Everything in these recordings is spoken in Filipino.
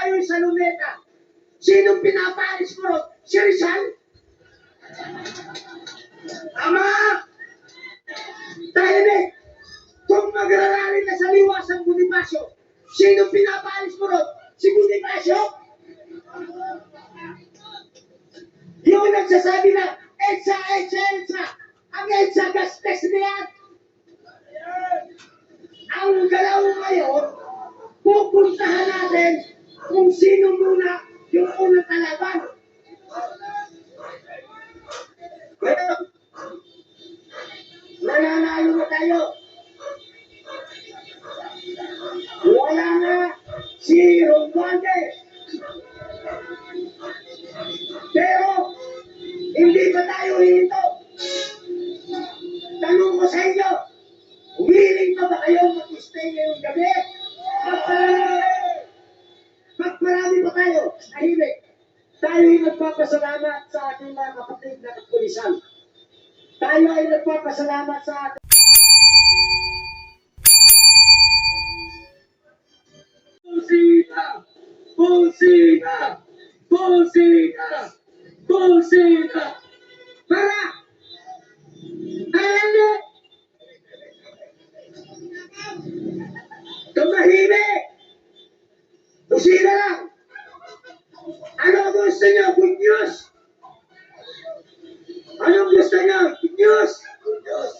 tayo sa Luneta. Sinong pinapalis mo ron? Si Rizal? Ama! Tahimik! Kung magrarali na sa liwas ang Bonifacio, sinong pinapalis mo ron? Si Bonifacio? Yung nagsasabi na, EDSA! Ang EDSA gastes na yan! Ang galaw ngayon, pupuntahan natin kung sino muna yung unang kalaban. Kaya, nananalo na tayo. Wala na si Romualdez. Pero, hindi pa tayo hinto. Tanong ko sa inyo, willing pa ba kayo mag-stay ngayong gabi? Pag marami pa tayo, tahimik. Tayo ay nagpapasalamat sa ating mga kapatid na kapulisan. Tayo ay nagpapasalamat sa ating Busita! Para! Tahimik! Tumahimik! Busina lang! Ano gusto niyo? Good news! Anong gusto niyo? Good news! Good news!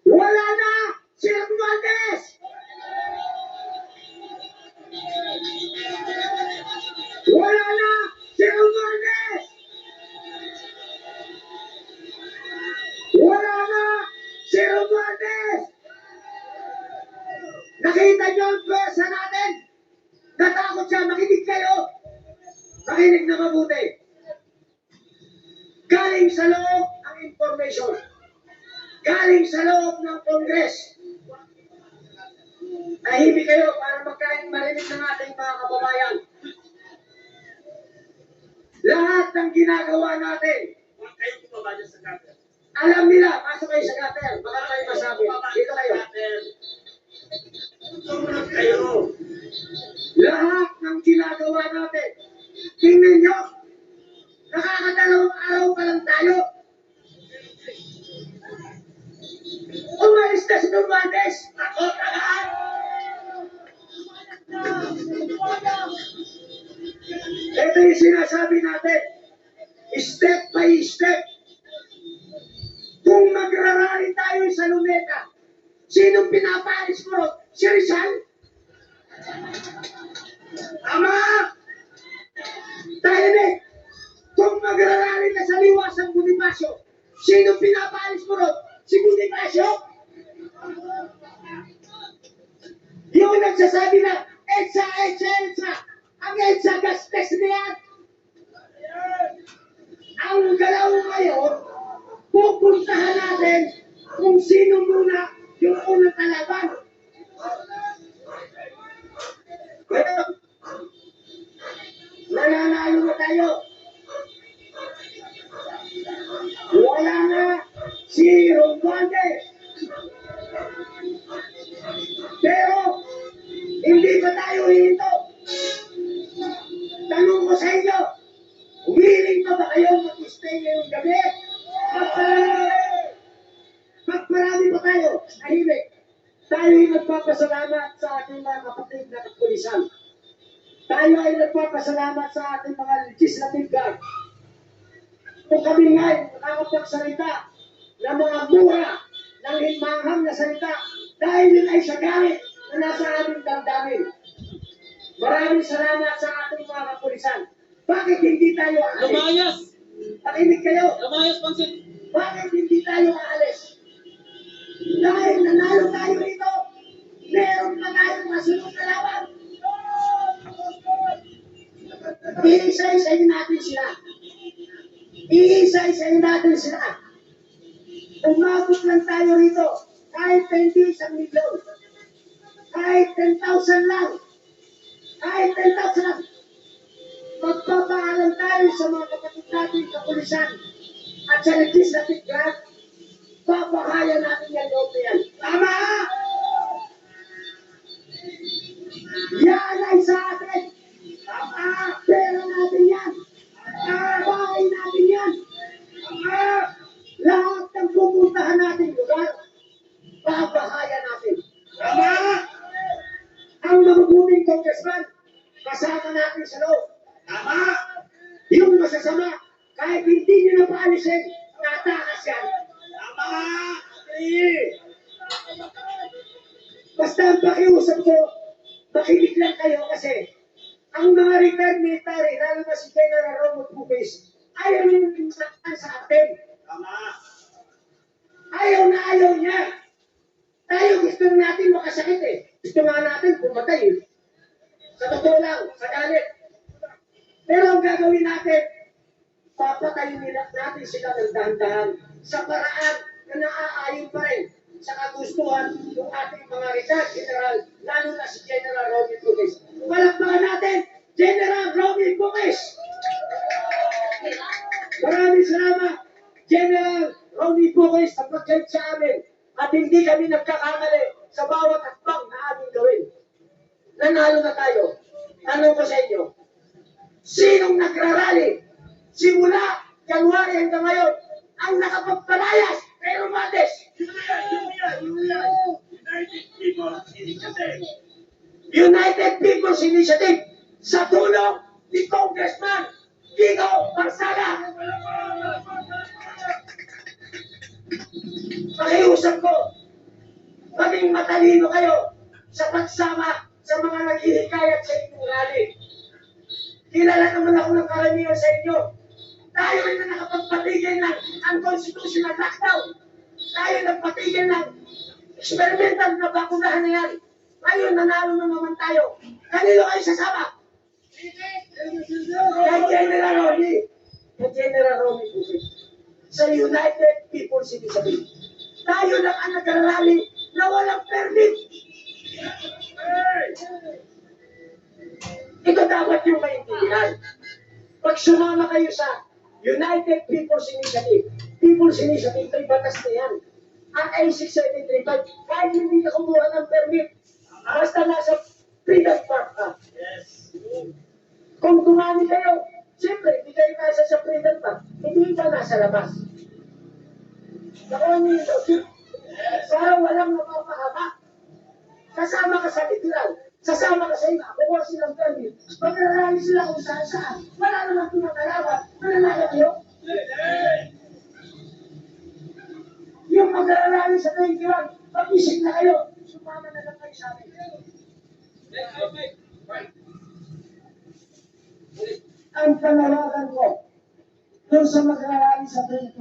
Wala na! Si Romualdez! Wala na! Si Romualdez! Wala na! Si Romualdez! Nakita niyo ang pwersa natin? Natakot siya, makinig kayo! Makinig na mabuti. Galing sa loob ang information. Galing sa loob ng Congress. Tahimik kayo para marinig ng ating mga kababayan. Lahat ng ginagawa natin, huwag kayong bumaba dyan sa gutter. Alam nila, pasok kayo sa gutter. Baka kayo masabi. Dito kayo. Sumunod kayo. Lahat ng ginagawa natin, tingnan nyo, nakakadalawang araw pa lang tayo. Umalis na si Romualdez. Ako tagaan. Ito yung sinasabi natin, step by step. Kung magrarali tayo sa Luneta, sinong pinapalis mo ron? Si Rizal? Ama! Tahimik! Kung magrarali na sa liwas ang Bonifacio, sinong pinapalis mo ron? Si Bonifacio? Yung nagsasabi na, EDSA! Ang EDSA gastes na yan! Ang galaw ngayon, pupuntahan natin kung sino muna yung unang kalaban. Kaya, nananalo na tayo. Wala na si Romualdez. Pero, hindi pa tayo hinto. Tanong ko sa inyo, willing pa ba kayo mag-stay ngayong gabi? Pag marami pa tayo, tahimik. Tayo ay nagpapasalamat sa ating mga kapatid na kapulisan. Tayo ay nagpapasalamat sa ating mga legislative guard. Kung kami nga ay nakakapagsalita ng mga mura, ng hinmanghang na salita, dahil yun ay sa galit na nasa aming damdamin. Maraming salamat sa ating mga kapulisan. Bakit hindi tayo aalis? Lumayas! Pakinig kayo. Lumayas, Pansit! Bakit hindi tayo aalis? Dahil nanalo tayo rito, meron pa tayong masunod na laban. Iisa-isayin natin sila. Iisa-isayin natin sila. Umabot lang tayo rito, kahit hindi 1 milyon, kahit 10,000 lang, kahit 10,000 lang. Magpapaalam tayo sa mga kapatid natin kapulisan at sa legislative grant, papahayan natin yan loob na yan. Tama! Yan ay sa atin. Pera natin yan. Bahay natin yan. Lahat ng pupuntahan natin lugar, babahayan natin. Ang mabubuting congressman, kasama natin sa loob. Yung masasama, kahit hindi nyo na paalisin, tatakas yan. Basta ang pakiusap ko, makinig lang kayo kasi ang mga retired military, lalo na si General Romeo Pupis, ayaw nyo saktan sa atin. Ayaw na ayaw niya. Tayo gusto natin makasakit eh. Gusto nga natin pumatay eh. Sa totoo lang, sa galit. Pero ang gagawin natin, papatayin natin sila ng dahan-dahan sa paraan na naaayon pa rin sa kagustuhan ng ating mga retired general, lalo na si General Romeo Pupis. Palakpakan natin, General Romeo Pupis! Maraming salamat, General Romeo Pupis, sa pag-guide sa amin at hindi kami nagkakamali sa bawat hakbang na aming gawin. Nanalo na tayo. Tanong ko sa inyo, sinong nagrarally simula January hanggang ngayon ang nakapagpalayas kay Romualdez? United People's Initiative sa tulong ni Congressman Kiko Barsaga. Pakiusap ko, maging matalino kayo sa pagsama sa mga naghihikayat sa inyong rally. Kilala naman ako ng karamihan sa inyo. Tayo ay na nakapagpatigil ng unconstitutional lockdown. Tayo nagpatigil ng experimental na bakunahan na yan. Ngayon, nanalo na naman tayo. Kanino kayo sasama? Kay General Romy. Kay General Romy Pupis. Sa United People's Initiative. Tayo lang ang nagrarally na walang permit. Ito dapat yung maintindihan. Pag sumama kayo sa United People's Initiative may batas na yan. Ang A6735, kahit hindi ka kumuha ng permit, basta nasa Freedom Park ka. Kung tumani kayo, siyempre, hindi kayo nasa sa Freedom Park, hindi ka nasa labas. Nakuha niyo yung logic. Para walang mapapahama. Kasama ka sa literal. Sasama ka sa iba. Kukuha silang permit. Magrarali sila kung saan-saan. Wala naman tumatalawan. Mananalo kayo. Yung magrarali sa 21, mag-isip na kayo. Sumama na lang kayo sa amin. Ang panawagan ko doon sa magrarali sa 21,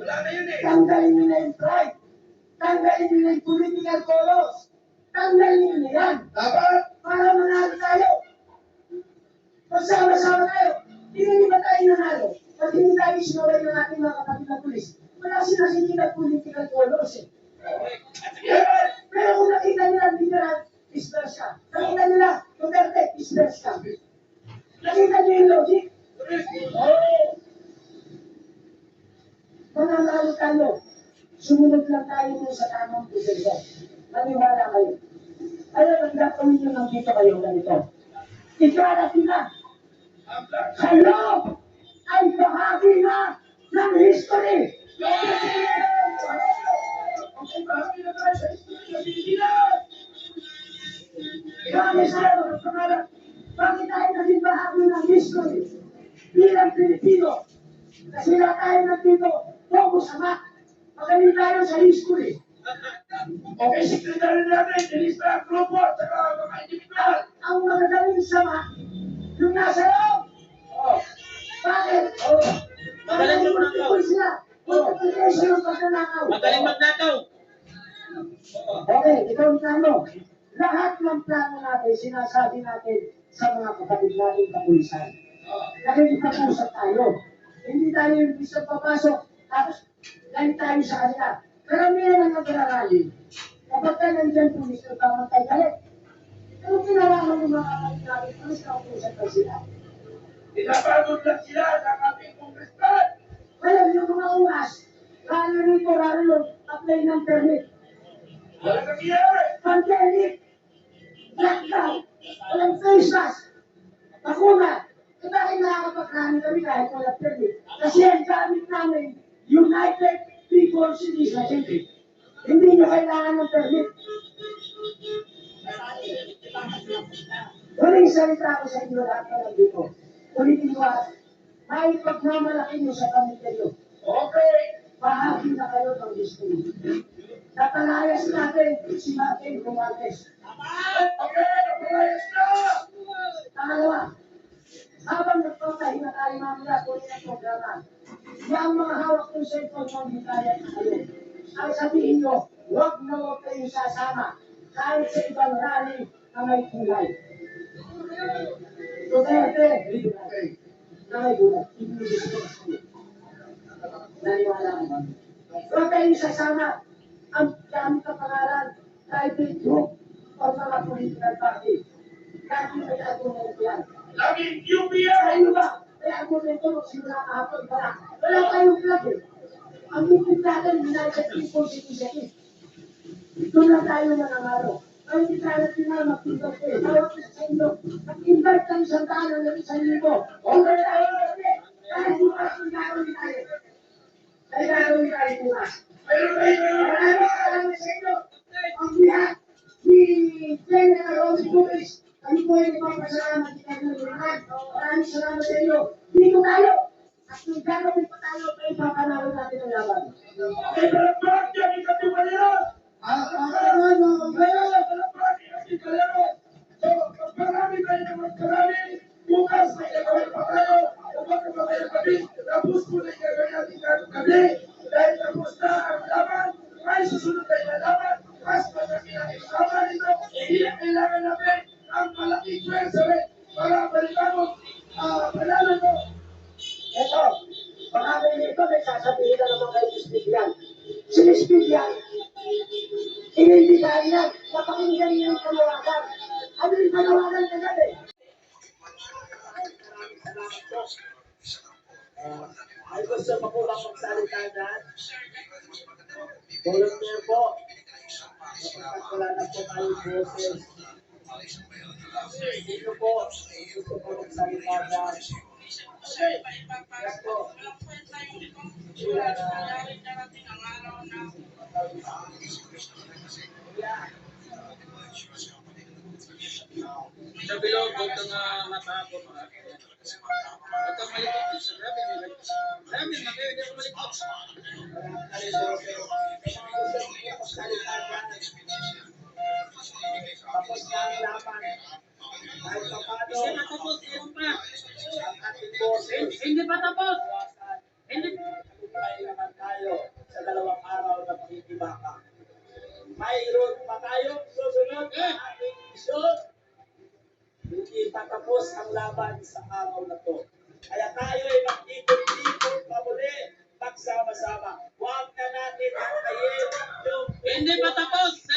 Wala na yun eh. tanggalin nyo na yung pride. Tanggalin nyo na yung political colors. Tanggalin nyo na yan. Dapat. Para manalo tayo. Magsama-sama tayo. Hindi ba tayo nanalo? Pag hindi tayo sinaway ng ating mga kapatid na pulis, wala sila sinilang political colors eh. Pero kung nakita nila literal, business ka. Nakita nila, Duterte, business ka. Nakita nyo yung logic? Oo. Mananalo tayo. Sumunod lang tayo mo sa tamang proseso. Maniwala kayo. Ayaw, ang gagawin nyo nang dito kayo ganito. Ikarating na. Kayo ay bahagi na ng history. Kami sa'yo, pangalan, bakit tayo naging bahagi ng history? Bilang Pilipino, kasi na tayo nandito, huwag sama. Magaling tayo sa history. Okay, sekretary natin, Elisa Grupo, at saka mga individual. Ang magagaling sama, yung nasa loob. Oh. Bakit? Oh. Magaling yung magnakaw. Sila. Multiplication ng pagnanakaw. Magaling magnakaw. Okay, ito ang plano. Lahat ng plano natin, sinasabi natin sa mga kapatid natin kapulisan. Nakikipag-usap tayo. Hindi tayo yung bisa papasok, tapos lang tayo sa kanila. Karamihan ang nagrarally. Kapag ka nandiyan pulis, nagpapantay galit. Pero kinalangan ng mga kapatid natin, pulis, kausap ka sila. Pinapagod lang sila ng ating congressman. Kaya yung mga uwas, ralo rito, ralo, apply ng permit. Wala kang iya. Pandemic, lockdown, walang face mask. Ako na, bakit nakakapagkano kami kahit wala permit? Kasi ang gamit namin, United People's Initiative. Hindi nyo kailangan ng permit. Huling salita ko sa inyo lahat na nandito. Ulitin ko at may pagmamalaki nyo sa pamilya nyo. Okay. Bahagi na kayo ng gusto nyo. Natalayas natin si Martin Romualdez. Okay, napalayas na! Pangalawa, habang nagpapahinga tayo mamaya po ng programa, yung mga hawak ng cellphone mo, hindi kaya na kayo. Ang sabihin nyo, huwag na huwag kayong sasama kahit sa ibang rally na may kulay. Duterte, na may kulay. Ibigis ko sa inyo. Naniwala ko ba? Huwag kayong sasama ang gamit na pangalan, private group, o mga political party. Kahit may argumento yan. Laging Sa UBI! inyo ba? May argumento mo simula kahapon pa na. Wala kayong vlog eh. Ang bukid natin, United People's Initiative. Doon lang tayo nanangaro. Ay, hindi tayo tinal mag-invite eh. Tawag ko sa inyo. Mag-invite ng isang taon ng isang libo. Okay tayo kami. Kahit bukas yung gagawin tayo. Ay gagawin tayo bukas. Meron kayo! Maraming salamat sa inyo. Ang bihat ni General Ronnie Lewis. Kami po ay nagpapasalamat sa kanyang lunan. Maraming salamat sa inyo. Dito tayo. At kung gagawin pa tayo, ay papanalo natin ang laban. Okay, palakpak dyan, ikatibalero! Palakpak, ikatibalero! So, magparami tayo ng magparami. Bukas may gagawin pa tayo. Kapag kayo kami, tapos po na gagawin natin kami. Dahil tapos na ang laban, may susunod tayo na laban. Mas malaki ang laban ito. Hindi na kailangan natin ang malaking pwersa para balikan panalo ito. Ito, baka ito may sasabihin na naman kay Miss Vivian. Si Miss Vivian, inindigan niya, napakinggan niya yung panawagan. Ano yung panawagan ka gabi? Ay gusto mo po bang magsalita dyan? Volunteer po. Wala na po tayong boses. Sino po? Gusto po magsalita dyan? Yes po. Sa bilog, huwag kang matapos. Huwag kang malikot. Grabe, hindi ako malikot. Tapos na ang laban. Kahit pa paano. Hindi pa tapos, yun pa. Ang ating boses. Hindi pa tapos. Hindi pa. Tayo naman tayo sa 2 araw na pakikibaka. Mayroon pa tayong susunod na ating misyon. Hindi pa tapos ang laban sa araw na to. Kaya tayo ay mag-ikot-ikot pa muli, magsama-sama. Huwag na natin hantayin yung... Hindi pa tapos!